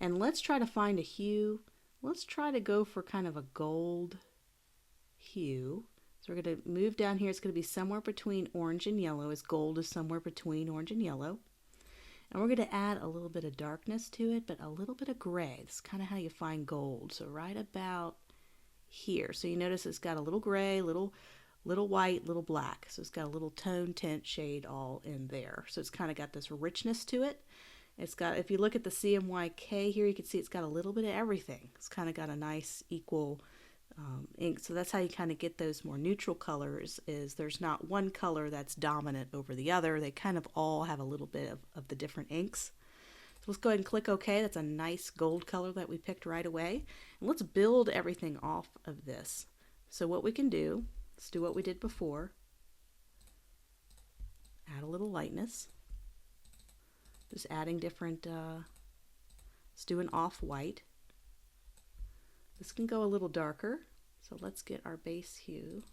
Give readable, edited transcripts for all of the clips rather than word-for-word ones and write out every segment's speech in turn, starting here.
And let's try to find a hue. Let's try to go for kind of a gold hue. So we're going to move down here. It's going to be somewhere between orange and yellow, as gold is somewhere between orange and yellow. And we're going to add a little bit of darkness to it, but a little bit of gray. This is kind of how you find gold. So right about here. So you notice it's got a little gray, little white, little black. So it's got a little tone, tint, shade all in there. So it's kind of got this richness to it. It's got, if you look at the CMYK here, you can see it's got a little bit of everything. It's kind of got a nice equal ink. So that's how you kind of get those more neutral colors, is there's not one color that's dominant over the other. They kind of all have a little bit of the different inks. So let's go ahead and click OK. That's a nice gold color that we picked right away. And let's build everything off of this. So what we can do, let's do what we did before. Add a little lightness. Just adding different, let's do an off-white. This can go a little darker, so let's get our base hue,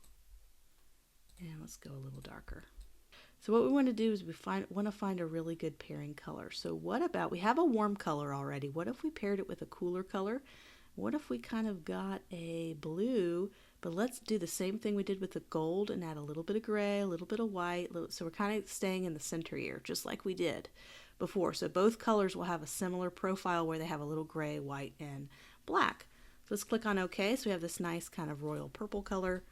and let's go a little darker. So what we want to do is we want to find a really good pairing color. So what about, we have a warm color already. What if we paired it with a cooler color? What if we kind of got a blue, but let's do the same thing we did with the gold and add a little bit of gray, a little bit of white, so we're kind of staying in the center here, just like we did before. So both colors will have a similar profile where they have a little gray, white, and black. So let's click on OK. So we have this nice kind of royal purple color,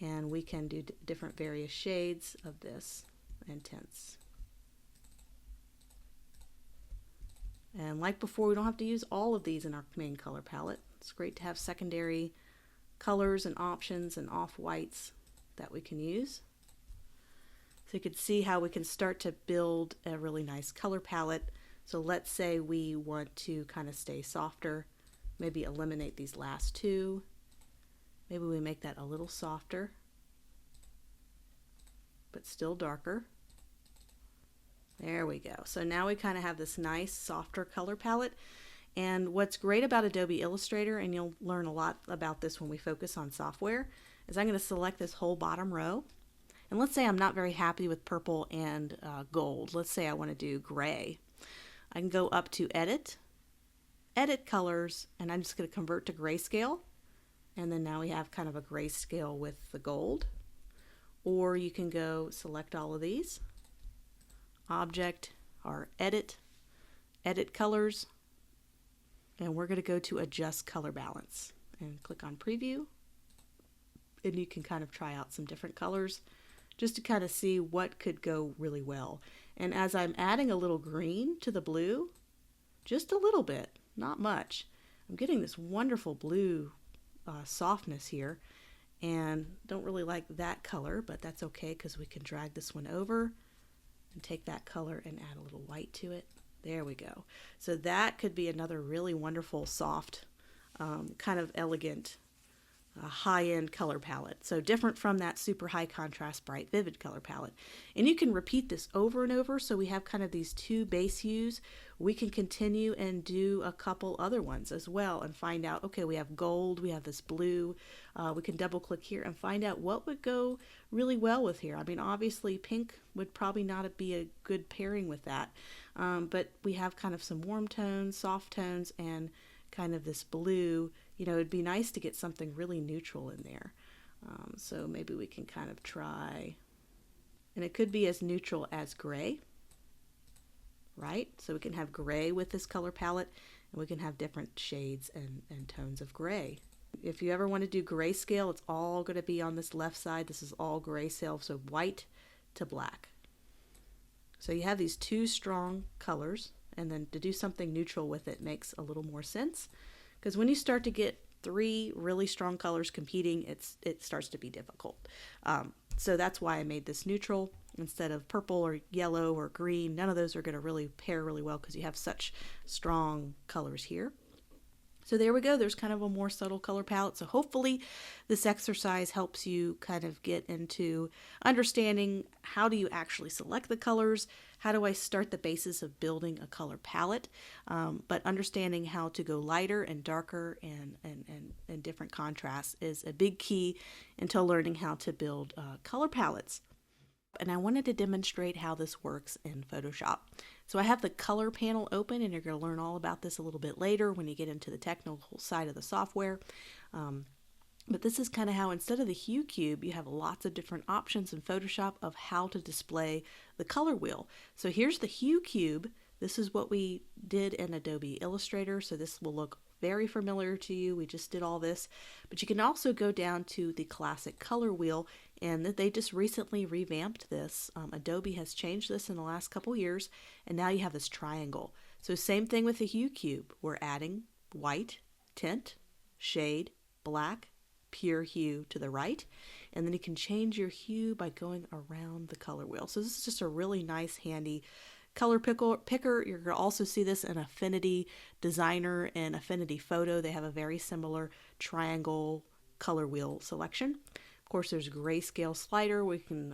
and we can do different various shades of this and tints. And like before, we don't have to use all of these in our main color palette. It's great to have secondary colors and options and off-whites that we can use. So you can see how we can start to build a really nice color palette. So let's say we want to kind of stay softer, maybe eliminate these last two. Maybe we make that a little softer, but still darker. There we go. So now we kind of have this nice softer color palette. And what's great about Adobe Illustrator, and you'll learn a lot about this when we focus on software, is I'm going to select this whole bottom row. And let's say I'm not very happy with purple and gold. Let's say I want to do gray. I can go up to Edit, Edit Colors, and I'm just going to convert to grayscale. And then now we have kind of a grayscale with the gold. Or you can go select all of these, Object, or Edit, Edit Colors, and we're going to go to Adjust Color Balance and click on Preview. And you can kind of try out some different colors just to kind of see what could go really well. And as I'm adding a little green to the blue, just a little bit, not much, I'm getting this wonderful blue softness here, and don't really like that color, but that's okay because we can drag this one over and take that color and add a little white to it. There we go. So that could be another really wonderful, soft, kind of elegant, high-end color palette. So different from that super high contrast, bright, vivid color palette. And you can repeat this over and over. So we have kind of these two base hues. We can continue and do a couple other ones as well and find out, okay, we have gold, we have this blue. We can double click here and find out what would go really well with here. I mean, obviously pink would probably not be a good pairing with that. But we have kind of some warm tones, soft tones, and kind of this blue. You know, it'd be nice to get something really neutral in there. So maybe we can kind of try, and it could be as neutral as gray, right? So we can have gray with this color palette, and we can have different shades and tones of gray. If you ever want to do grayscale, it's all going to be on this left side. This is all grayscale, so white to black. So you have these two strong colors, and then to do something neutral with it makes a little more sense. Because when you start to get three really strong colors competing, it starts to be difficult. So that's why I made this neutral instead of purple or yellow or green. None of those are going to really pair really well because you have such strong colors here. So there we go. There's kind of a more subtle color palette. So hopefully this exercise helps you kind of get into understanding how do you actually select the colors, how do I start the basis of building a color palette, but understanding how to go lighter and darker and different contrasts is a big key into learning how to build color palettes. And I wanted to demonstrate how this works in Photoshop. So I have the color panel open, and you're going to learn all about this a little bit later when you get into the technical side of the software. But this is kind of how, instead of the hue cube, you have lots of different options in Photoshop of how to display the color wheel. So here's the hue cube. This is what we did in Adobe Illustrator, so this will look very familiar to you. We just did all this, but you can also go down to the classic color wheel, and they just recently revamped this. Adobe has changed this in the last couple years, and now you have this triangle. So same thing with the hue cube. We're adding white, tint, shade, black, pure hue to the right, and then you can change your hue by going around the color wheel. So this is just a really nice, handy color picker. You're going to also see this in Affinity Designer and Affinity Photo. They have a very similar triangle color wheel selection. Of course, there's grayscale slider. We can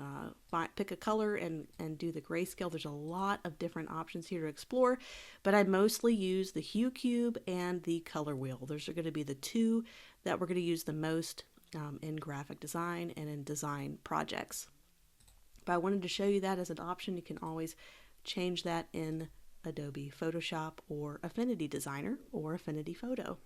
pick a color and do the grayscale. There's a lot of different options here to explore, but I mostly use the hue cube and the color wheel. Those are going to be the two that we're going to use the most in graphic design and in design projects. But I wanted to show you that as an option. You can always change that in Adobe Photoshop or Affinity Designer or Affinity Photo.